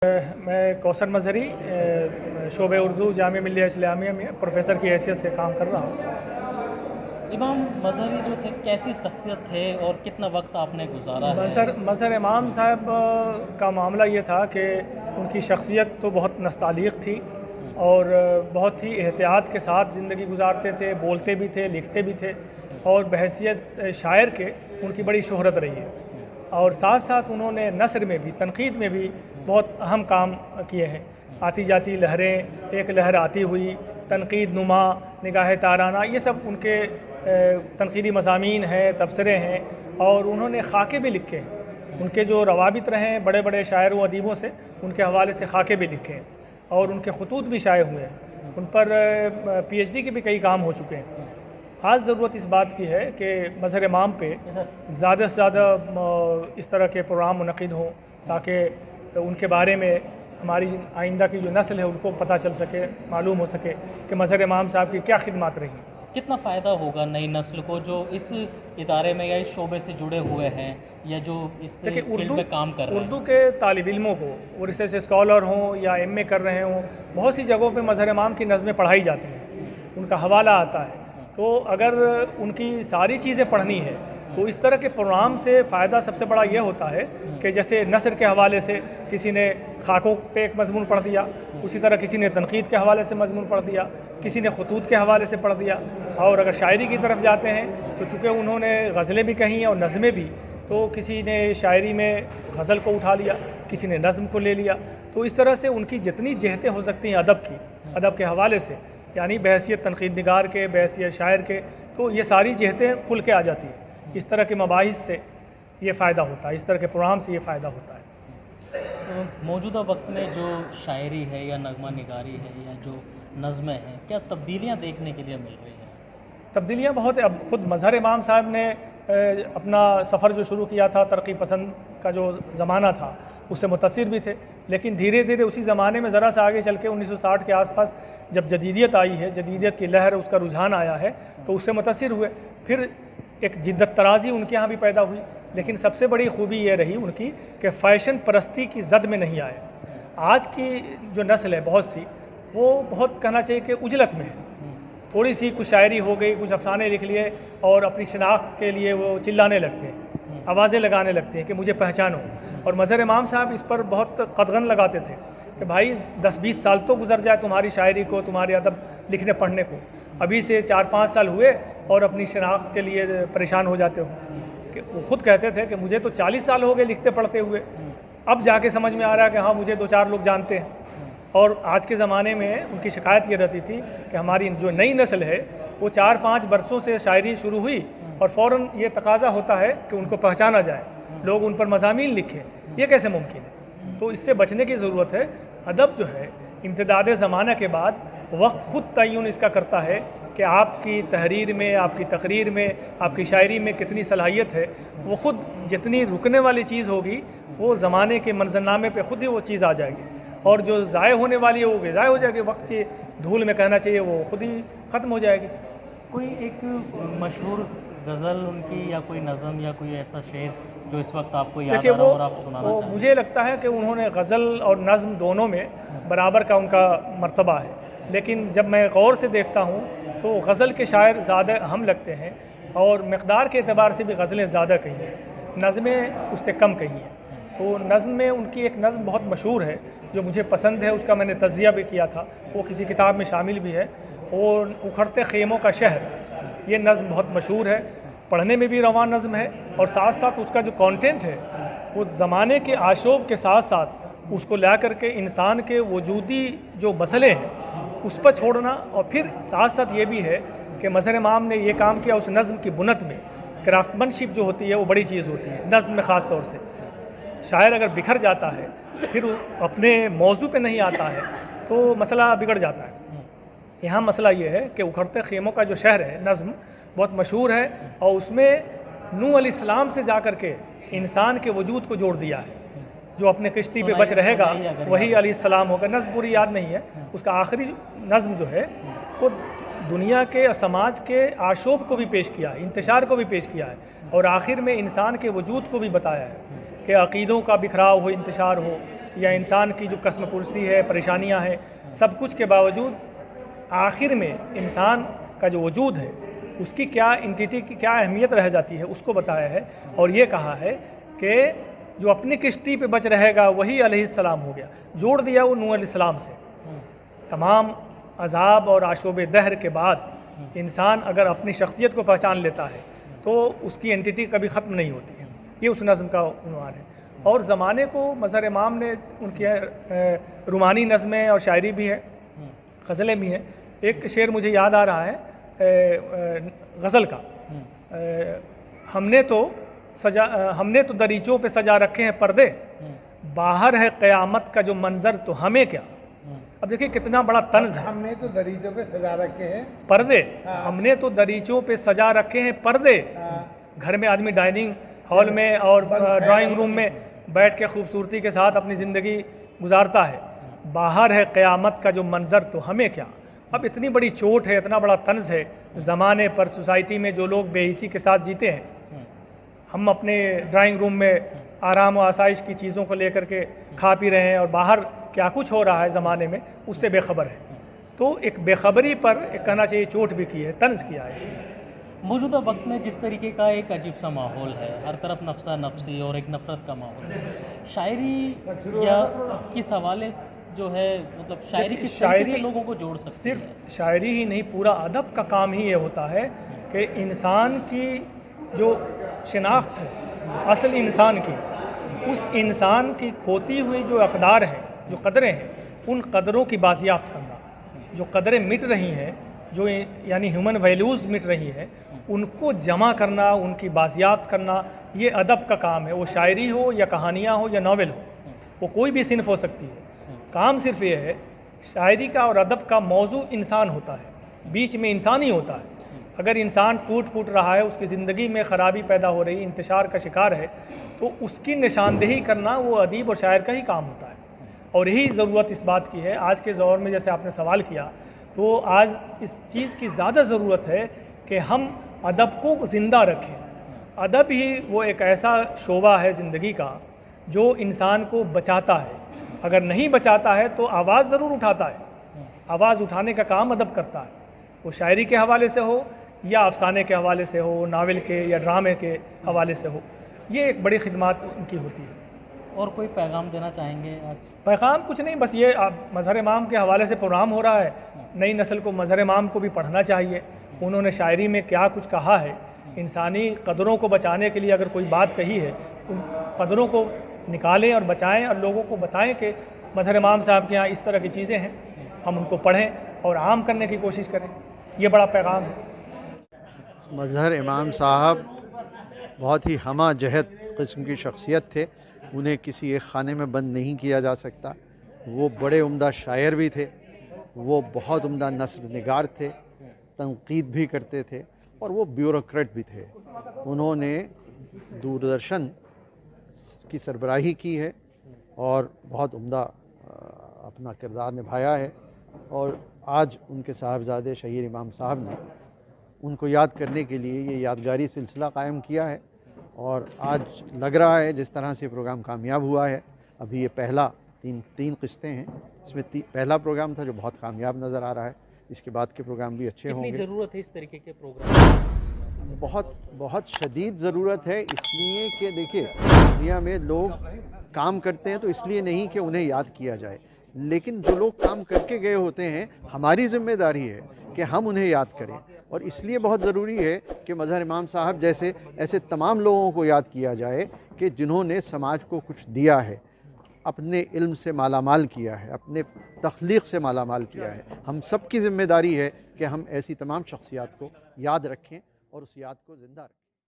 मैं कौसर मज़हरी शोबे उर्दू जामिया मिल्लिया इस्लामिया में प्रोफ़ेसर की हैसियत से काम कर रहा हूँ। इमाम मज़हरी जो थे कैसी शख्सियत थे और कितना वक्त आपने गुजारा है? मज़हर इमाम साहब का मामला ये था कि उनकी शख्सियत तो बहुत नस्तालिक़ थी और बहुत ही एहतियात के साथ ज़िंदगी गुजारते थे, बोलते भी थे, लिखते भी थे और बहैसियत शायर के उनकी बड़ी शोहरत रही है। और साथ साथ उन्होंने नस्र में भी, तनक़ीद में भी बहुत अहम काम किए हैं। आती जाती लहरें, एक लहर आती हुई, तनक़ीद नुमा, निगाह ताराना, ये सब उनके तनक़ीदी मज़ामीन हैं, तबसरे हैं। और उन्होंने खाके भी लिखे हैं। उनके जो रवाबित रहे हैं बड़े बड़े शायर व अदीबों से, उनके हवाले से खाके भी लिखे हैं और उनके ख़ुतूत भी शाये हुए हैं। उन पर PhD के भी कई काम हो चुके हैं। आज ज़रूरत इस बात की है कि मज़हर इमाम पे ज़्यादा से ज़्यादा इस तरह के प्रोग्राम मुनक़िद हों ताकि उनके बारे में हमारी आइंदा की जो नस्ल है उनको पता चल सके, मालूम हो सके कि मज़हर इमाम साहब की क्या खिदमत रही। कितना फ़ायदा होगा नई नस्ल को जो इस इदारे में या इस शोबे से जुड़े हुए हैं या जो इस फील्ड में काम कर रहे हैं? उर्दू के तालिब इल्मों को, वो रिसर्च स्कॉलर हों या MA कर रहे हों, बहुत सी जगहों पे मज़हर इमाम की नज़में पढ़ाई जाती हैं, उनका हवाला आता है। तो अगर उनकी सारी चीज़ें पढ़नी है तो इस तरह के प्रोग्राम से फ़ायदा सबसे बड़ा ये होता है कि जैसे नस्र के हवाले से किसी ने खाकों पे एक मज़मून पढ़ दिया, उसी तरह किसी ने तनक़ीद के हवाले से मज़मून पढ़ दिया, किसी ने ख़ुतूत के हवाले से पढ़ दिया। और अगर शायरी की तरफ जाते हैं तो चूँकि उन्होंने गज़लें भी कहीं और नज़में भी, तो किसी ने शायरी में गज़ल को उठा लिया, किसी ने नज़म को ले लिया। तो इस तरह से उनकी जितनी जहतें हो सकती हैं अदब की, अदब के हवाले से, यानी बहैसियत तनक़ीद निगार के, बहैसियत शायर के, तो ये सारी जहतें खुल के आ जाती हैं। इस तरह के मबाहिस से ये फ़ायदा होता है, इस तरह के प्रोग्राम से ये फ़ायदा होता है। तो मौजूदा वक्त में जो शायरी है या नगमा निगारी है या जो नज़में हैं, क्या तब्दीलियाँ देखने के लिए मिल रही हैं? तब्दीलियाँ बहुत है। अब ख़ुद मज़हर इमाम साहब ने अपना सफ़र जो शुरू किया था, तरक्की पसंद का जो ज़माना था, उससे मुतासिर भी थे। लेकिन धीरे धीरे उसी ज़माने में ज़रा सा आगे चल के 1960 के आसपास जब जदीदियत आई है, जदीदियत की लहर, उसका रुझान आया है, तो उससे मुतासिर हुए। फिर एक जिद्दत तराज़ी उनके यहाँ भी पैदा हुई। लेकिन सबसे बड़ी खूबी ये रही उनकी कि फ़ैशन परस्ती की ज़द में नहीं आए। आज की जो नस्ल है बहुत सी, वो बहुत कहना चाहिए कि उजलत में है। थोड़ी सी कुछ शायरी हो गई, कुछ अफसाने लिख लिए और अपनी शनाख्त के लिए वो चिल्लाने लगते हैं, आवाज़ें लगाने लगते हैं कि मुझे पहचानो। और मज़हर इमाम साहब इस पर बहुत कदगन लगाते थे कि भाई 10-20 साल तो गुजर जाए तुम्हारी शायरी को, तुम्हारे अदब लिखने पढ़ने को, अभी से 4-5 साल हुए और अपनी शनाख्त के लिए परेशान हो जाते हो। कि वो ख़ुद कहते थे कि मुझे तो 40 साल हो गए लिखते पढ़ते हुए, अब जाके समझ में आ रहा है कि हाँ मुझे 2-4 लोग जानते हैं। और आज के ज़माने में उनकी शिकायत ये रहती थी कि हमारी जो नई नस्ल है वो 4-5 बरसों से शायरी शुरू हुई और फ़ौरन ये तकाज़ा होता है कि उनको पहचाना जाए, लोग उन पर मज़ामीन लिखें, ये कैसे मुमकिन है? तो इससे बचने की ज़रूरत है। अदब जो है इम्तिदाद ज़माना के बाद वक्त ख़ुद तय्युन इसका करता है कि आपकी तहरीर में, आपकी तकरीर में, आपकी शायरी में कितनी सलाहियत है। वो ख़ुद जितनी रुकने वाली चीज़ होगी वो ज़माने के मंजरनामे पे ख़ुद ही वो चीज़ आ जाएगी, और जो ज़ाय होने वाली है वो ज़ाय हो जाएगी, वक्त की धूल में कहना चाहिए वो ख़ुद ही ख़त्म हो जाएगी। कोई एक मशहूर गज़ल उनकी या कोई नज़म या कोई ऐसा शेर जो इस वक्त आपको याद आ रहा हो और आप सुनाना चाहें? मुझे लगता है कि उन्होंने गज़ल और नज़म दोनों में बराबर का उनका मर्तबा है। लेकिन जब मैं गौर से देखता हूँ तो गज़ल के शायर ज़्यादा अहम लगते हैं और मक़दार के एतबार से भी गज़लें ज़्यादा कही हैं, नज़में उससे कम कही हैं। तो नज़म में उनकी एक नज़म बहुत मशहूर है जो मुझे पसंद है, उसका मैंने तज़िया भी किया था, वो किसी किताब में शामिल भी है। और उखड़ते ख़ेमों का शहर, ये नज़म बहुत मशहूर है, पढ़ने में भी रवां नज़म है और साथ साथ उसका जो कंटेंट है वो ज़माने के आशोब के साथ साथ उसको ला करके इंसान के वजूदी जो मसले हैं उस पर छोड़ना। और फिर साथ साथ ये भी है कि मज़हर इमाम ने ये काम किया उस नज़म की बुनत में। क्राफ्टमैनशिप जो होती है वो बड़ी चीज़ होती है नज़म में ख़ास तौर से। शायर अगर बिखर जाता है, फिर अपने मौजू पे नहीं आता है तो मसला बिगड़ जाता है। यहाँ मसला ये है कि उखड़ते ख़ेमों का जो शहर है नज़म बहुत मशहूर है और उसमें नूह अलैहिस्सलाम से जा कर के इंसान के वजूद को जोड़ दिया है। जो अपने किश्ती पे बच रहेगा वही अलैहिस्सलाम होगा। नज़्म पूरी याद नहीं है, उसका आखिरी नज़्म जो है वो दुनिया के और समाज के आशोब को भी पेश किया है, इंतशार को भी पेश किया है और आखिर में इंसान के वजूद को भी बताया है कि अक़ीदों का बिखराव हो, इंतशार हो, या इंसान की जो कसमपुरसी है, परेशानियां हैं, सब कुछ के बावजूद आखिर में इंसान का जो वजूद है उसकी क्या एंटिटी की क्या अहमियत रह जाती है उसको बताया है। और ये कहा है कि जो अपनी किश्ती पे बच रहेगा वही अलैहिस्सलाम हो गया। जोड़ दिया वो नूह अलैहिस्सलाम से। तमाम अजाब और आशोब दहर के बाद इंसान अगर अपनी शख्सियत को पहचान लेता है तो उसकी एंटिटी कभी ख़त्म नहीं होती है। ये उस नज़म का उन्वान है। और ज़माने को मज़हर इमाम ने उनकी रुमानी नज़में और शायरी भी है, गज़लें भी हैं। एक शेर मुझे याद आ रहा है गज़ल का, हमने तो दरीचों पे सजा रखे हैं पर्दे, बाहर है क़यामत का जो मंज़र तो हमें क्या। अब देखिए कितना बड़ा तंज़ है। हमने तो दरीचों पे सजा रखे हैं पर्दे, हमने तो दरीचों पे सजा रखे हैं पर्दे। घर में आदमी डाइनिंग हॉल में और ड्राइंग रूम में बैठ के खूबसूरती के साथ अपनी ज़िंदगी गुजारता है। बाहर है क़यामत का जो मंज़र तो हमें क्या। अब इतनी बड़ी चोट है, इतना बड़ा तंज़ है ज़माने पर, सोसाइटी में जो लोग बेहिसी के साथ जीते हैं। हम अपने ड्राइंग रूम में आराम और आसाइश की चीज़ों को लेकर के खा पी रहे हैं और बाहर क्या कुछ हो रहा है ज़माने में उससे बेखबर है। तो एक बेखबरी पर एक कहना चाहिए चोट भी की है, तंज़ किया है। मौजूदा वक्त में जिस तरीके का एक अजीब सा माहौल है, हर तरफ नफसा नफसी और एक नफ़रत का माहौल है, शायरी या किस हवाले जो है, मतलब शायरी किस तरीके से लोगों को जोड़ सकती है? सिर्फ शायरी ही नहीं, पूरा अदब का काम ही ये होता है कि इंसान की जो शिनाख्त है असल इंसान की, उस इंसान की खोती हुई जो अक़दार हैं, जो कदरें हैं, उन कदरों की बाजियाफ्त करना। जो कदरें मिट रही हैं, जो यानी ह्यूमन वैल्यूज़ मिट रही है, उनको जमा करना, उनकी बाजियाफ्त करना, ये अदब का काम है। वो शायरी हो या कहानियाँ हो या नावल हो, वो कोई भी सिनफ हो सकती है। काम सिर्फ ये है, शायरी का और अदब का मौजू इंसान होता है, बीच में इंसान ही होता है। अगर इंसान टूट फूट रहा है, उसकी ज़िंदगी में ख़राबी पैदा हो रही, इंतशार का शिकार है, तो उसकी निशानदेही करना वो अदीब और शायर का ही काम होता है। और यही ज़रूरत इस बात की है आज के दौर में, जैसे आपने सवाल किया, तो आज इस चीज़ की ज़्यादा ज़रूरत है कि हम अदब को ज़िंदा रखें। अदब ही वो एक ऐसा शोबा है ज़िंदगी का जो इंसान को बचाता है। अगर नहीं बचाता है तो आवाज़ ज़रूर उठाता है, आवाज़ उठाने का काम अदब करता है। वो शायरी के हवाले से हो या अफसाने के हवाले से हो, नावल के या ड्रामे के हवाले से हो, ये एक बड़ी खिदमत उनकी होती है। और कोई पैगाम देना चाहेंगे आज? पैगाम कुछ नहीं, बस ये मज़हर इमाम के हवाले से प्रोग्राम हो रहा है। नई नस्ल को मज़हर इमाम को भी पढ़ना चाहिए। उन्होंने शायरी में क्या कुछ कहा है, इंसानी कदरों को बचाने के लिए अगर कोई बात कही है, उन कदरों को निकालें और बचाएं और लोगों को बताएं कि मज़हर इमाम साहब के यहाँ इस तरह की चीज़ें हैं, हम उनको पढ़ें और आम करने की कोशिश करें। ये बड़ा पैगाम है। मज़हर इमाम साहब बहुत ही हमा जहत किस्म की शख्सियत थे। उन्हें किसी एक ख़ाने में बंद नहीं किया जा सकता। वो बड़े उम्दा शायर भी थे, वो बहुत उम्दा नस्र निगार थे, तनकीद भी करते थे और वो ब्यूरोक्रेट भी थे। उन्होंने दूरदर्शन की सरबराही की है और बहुत उम्दा अपना किरदार निभाया है। और आज उनके साहबजादे शहीर इमाम साहब ने उनको याद करने के लिए ये यादगारी सिलसिला कायम किया है। और आज लग रहा है जिस तरह से प्रोग्राम कामयाब हुआ है, अभी ये पहला तीन किस्तें हैं, इसमें पहला प्रोग्राम था जो बहुत कामयाब नज़र आ रहा है। इसके बाद के प्रोग्राम भी अच्छे होंगे। ज़रूरत है इस तरीके के प्रोग्राम? बहुत शदीद ज़रूरत है, इसलिए कि देखिए दुनिया में लोग काम करते हैं तो इसलिए नहीं कि उन्हें याद किया जाए, लेकिन जो लोग काम करके गए होते हैं हमारी ज़िम्मेदारी है कि हम उन्हें याद करें। और इसलिए बहुत ज़रूरी है कि मज़हर इमाम साहब जैसे ऐसे तमाम लोगों को याद किया जाए कि जिन्होंने समाज को कुछ दिया है, अपने इल्म से मालामाल किया है, अपने तख्लीक़ से मालामाल किया है। हम सब की ज़िम्मेदारी है कि हम ऐसी तमाम शख्सियात को याद रखें और उस याद को ज़िंदा रखें।